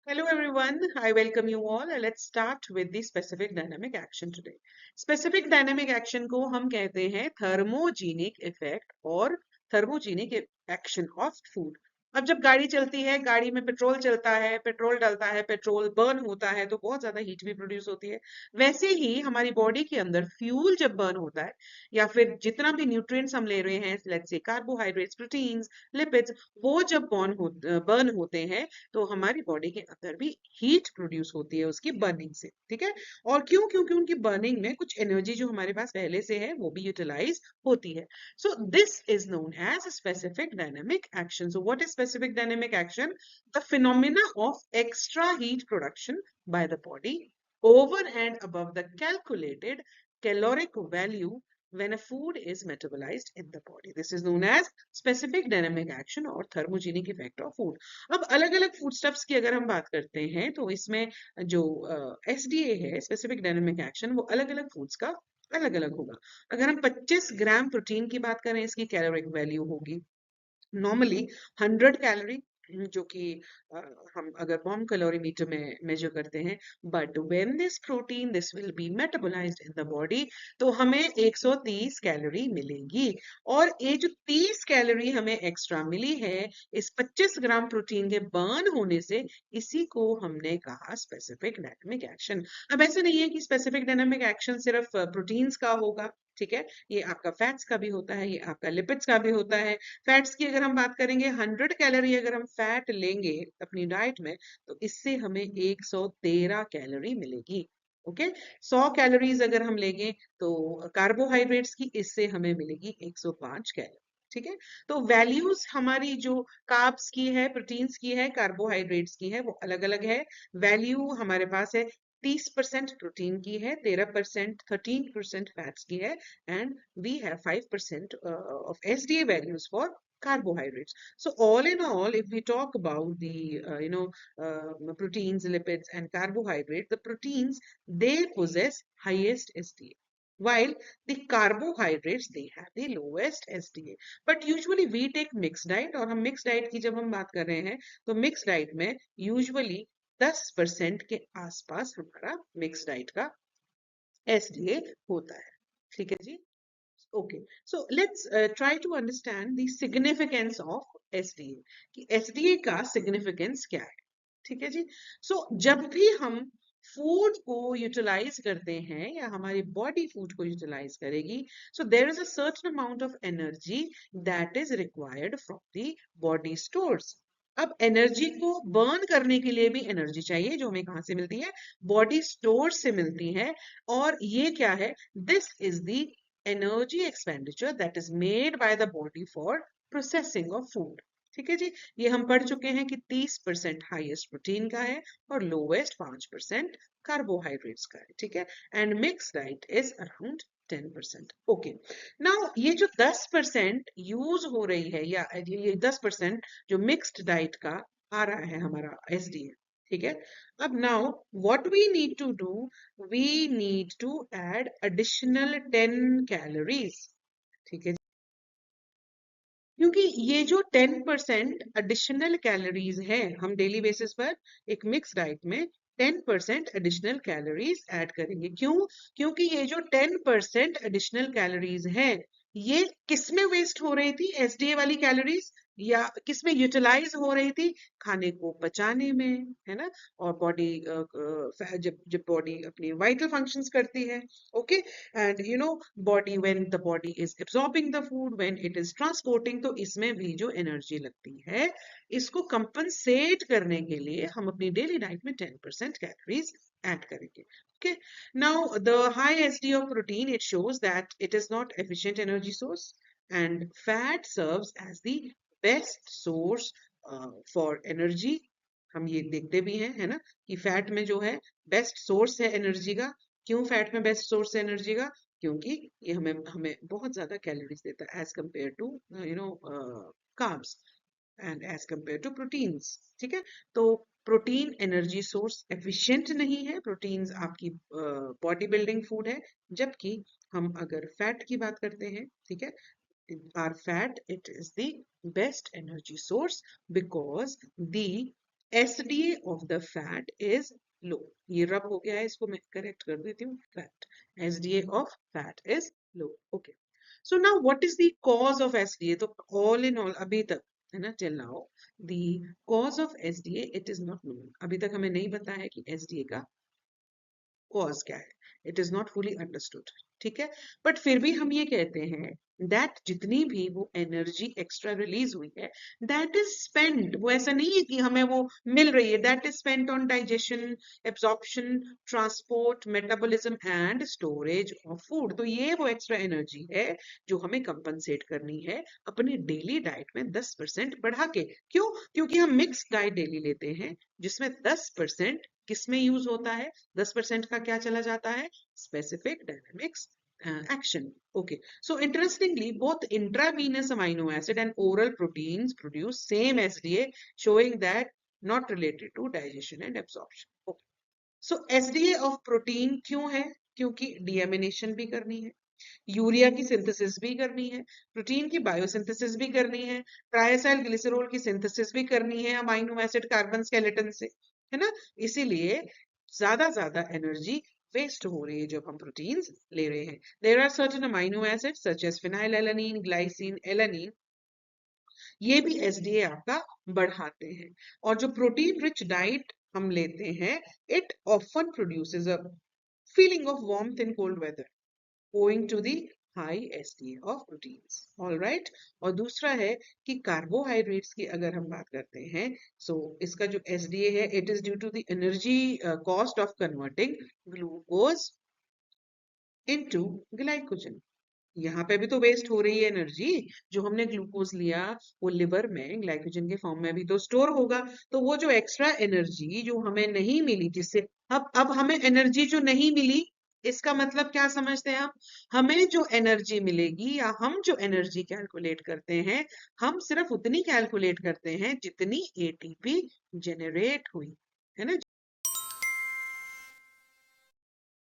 Hello everyone, I welcome you all. Let's start with the specific dynamic action today. Specific dynamic action को हम कहते हैं thermogenic effect और thermogenic action of food. अब जब गाड़ी चलती है, गाड़ी में पेट्रोल चलता है, पेट्रोल डलता है, पेट्रोल बर्न होता है, तो बहुत ज्यादा हीट भी प्रोड्यूस होती है। वैसे ही हमारी बॉडी के अंदर फ्यूल जब बर्न होता है या फिर जितना भी न्यूट्रिएंट्स हम ले रहे हैं, let's say carbohydrates, proteins, lipids, वो जब बर्न होते हैं तो हमारी बॉडी के अंदर भी हीट प्रोड्यूस होती है उसकी बर्निंग से। ठीक है। और क्यों? क्योंकि उनकी बर्निंग में कुछ एनर्जी जो हमारे पास पहले से है वो भी यूटिलाइज होती है। So this is known as a specific dynamic action. So what is specific dynamic action? The phenomena of extra heat production by the body over and above the calculated caloric value when a food is metabolized in the body. This is known as specific dynamic action or thermogenic effect of food. अब अलग अलग food stuffs की अगर हम बात करते हैं तो इसमें जो एसडीए है, स्पेसिफिक डायनेमिक एक्शन, वो अलग अलग फूड्स का अलग अलग होगा। अगर हम 25 ग्राम प्रोटीन की बात करें, इसकी कैलोरिक वैल्यू होगी नॉर्मली 100 कैलोरी, जो कि अ, हम अगर बॉम्ब कैलोरीमीटर में मेजर करते हैं। But when this protein this will be metabolised in the body, तो हमें 130 कैलोरी मिलेगी। और ये जो 30 कैलोरी हमें एक्स्ट्रा मिली है इस 25 ग्राम प्रोटीन के बर्न होने से, इसी को हमने कहा स्पेसिफिक डायनामिक एक्शन। अब ऐसे नहीं है कि स्पेसिफिक डायनामिक एक्शन सिर्फ प्रोटीन्स का होगा। ठीक है, ये आपका फैट्स का भी होता है, ये आपका लिपिड्स का भी होता है। फैट्स की अगर हम बात करेंगे, 100 कैलोरी अगर हम फैट लेंगे अपनी डाइट में, तो इससे हमें 113 कैलोरी मिलेगी। ओके, 100 कैलोरीज अगर हम लेंगे तो कार्बोहाइड्रेट्स की, इससे हमें मिलेगी 105 कैलोरी। ठीक है, तो वैल्यूज हमारी जो कार्ब्स की है, प्रोटीन्स की है, कार्बोहाइड्रेट्स की है, वो अलग अलग है। वैल्यू हमारे पास है 30% प्रोटीन की है, 13%, 13% फैट्स की है, and we have 5% of SDA values for carbohydrates. So all in all, if we talk about the proteins, lipids, and carbohydrates, the proteins, they possess highest SDA, while the carbohydrates, they have the lowest SDA. But usually we take mixed diet, और हम mixed diet की जब हम बात कर रहे हैं तो mixed diet में usually 10% के आसपास हमारा मिक्स डाइट का एसडीए होता है। ठीक है जी। Okay, so let's try to understand the significance of SDA, कि एसडीए का सिग्निफिकेंस क्या है। ठीक है जी। सो जब भी हम फूड को यूटिलाइज करते हैं या हमारी बॉडी फूड को यूटिलाइज करेगी, so there is a certain amount of energy that is required from the body stores. अब एनर्जी को बर्न करने के लिए भी एनर्जी चाहिए, जो हमें कहाँ से मिलती है? बॉडी स्टोर से मिलती है। और ये क्या है? This is the energy expenditure that is made by the body for processing of food. ठीक है जी। ये हम पढ़ चुके हैं कि 30% हाईएस्ट प्रोटीन का है और लोवेस्ट 5% कार्बोहाइड्रेट्स का है। ठीक है, and mix diet is around 10%। Okay, now ये जो 10% यूज हो रही है, या ये 10% जो मिक्स्ड डाइट का आ रहा है हमारा एसडीए, ठीक है। अब now what we need to do, we need to add additional 10 calories। ठीक है, क्योंकि ये जो 10% एडिशनल कैलोरीज है, हम डेली बेसिस पर एक मिक्स डाइट में 10% एडिशनल कैलोरीज ऐड करेंगे। क्यों? क्योंकि ये जो 10% एडिशनल कैलोरीज है, ये किस में वेस्ट हो रही थी? एसडीए वाली कैलोरीज, या किस में यूटिलाइज हो रही थी? खाने को पचाने में, है ना। और बॉडी जब जब बॉडी अपनी वाइटल फंक्शंस करती है, okay, and you know body, when the body is absorbing the food, when it is transporting, तो इसमें भी जो एनर्जी लगती है, इसको कंपनसेट करने के लिए हम अपनी डेली डाइट में 10% कैलोरीज ऐड करेंगे। okay, now the high SD of protein, it shows that it is not efficient energy source, and fat serves as the best source for energy। हम ये देखते भी हैं, है ना, कि फैट में जो है बेस्ट सोर्स है एनर्जी का। क्यों फैट में बेस्ट सोर्स है एनर्जी का? क्योंकि ये हमें हमें बहुत ज्यादा कैलोरीज देता है as compare to carbs and as compare to proteins. ठीक है, तो प्रोटीन एनर्जी सोर्स एफिशिएंट नहीं है, प्रोटीन्स आपकी बॉडी बिल्डिंग फूड है। जबकि हम अगर फैट की बात करते हैं, ठीक है, our fat, it is the best energy source because the SDA of the fat is low. ये रब हो गया है, इसको मैं करेक्ट कर देती हूँ. Fat. SDA of fat is low. Okay. So now what is the cause of SDA? तो all in all अभी तक है ना, till now the cause of SDA it is not known. अभी तक हमें नहीं पता है कि SDA का कॉज क्या है. It is not fully understood. ठीक है, बट फिर भी हम ये कहते हैं दैट जितनी भी वो एनर्जी एक्स्ट्रा रिलीज हुई है दैट इज स्पेंड. वो ऐसा नहीं है कि हमें वो मिल रही है. That is spent on digestion, absorption, transport, metabolism and storage of food. तो ये वो एक्स्ट्रा एनर्जी है जो हमें कंपनसेट करनी है अपनी डेली डाइट में 10% बढ़ा के. क्यों? क्योंकि हम मिक्स डाइट डेली लेते हैं जिसमें 10% किसमें यूज होता है, 10% का क्या चला जाता है, specific dynamics action. Okay, so interestingly, both intravenous amino acid and oral proteins produce same SDA, showing that not related to digestion and absorption. Okay, so SDA of protein क्यों है? क्योंकि डीएमिनेशन भी करनी है, यूरिया की synthesis भी करनी है, प्रोटीन की बायोसिंथेसिस भी करनी है, ट्राइएसाइल ग्लिसरॉल की सिंथेसिस भी करनी है अमीनो एसिड कार्बन स्केलेटन से, है ना. इसीलिए ज्यादा एनर्जी वेस्ट हो रही है जब हम प्रोटीन्स ले रहे हैं. There are certain amino acids such as phenylalanine, glycine, alanine, ये भी एसडीए आपका बढ़ाते हैं. और जो प्रोटीन रिच डाइट हम लेते हैं it often produces a feeling of warmth in cold weather owing to the high SDA of proteins. All right. और दूसरा है कि कार्बोहाइड्रेट्स की अगर हम बात करते हैं so इसका जो SDA है it is due to the energy cost of converting glucose into glycogen. यहाँ पे भी तो वेस्ट हो रही है एनर्जी. जो हमने ग्लूकोज लिया वो लिवर में ग्लाइकोजन के फॉर्म में भी तो स्टोर होगा. तो वो जो एक्स्ट्रा एनर्जी जो हमें नहीं मिली, जिससे अब हमें एनर्जी जो नहीं मिली, इसका मतलब क्या समझते हैं आप? हमें जो एनर्जी मिलेगी या हम जो एनर्जी कैलकुलेट करते हैं हम सिर्फ उतनी कैलकुलेट करते हैं जितनी एटीपी जनरेट हुई, है ना.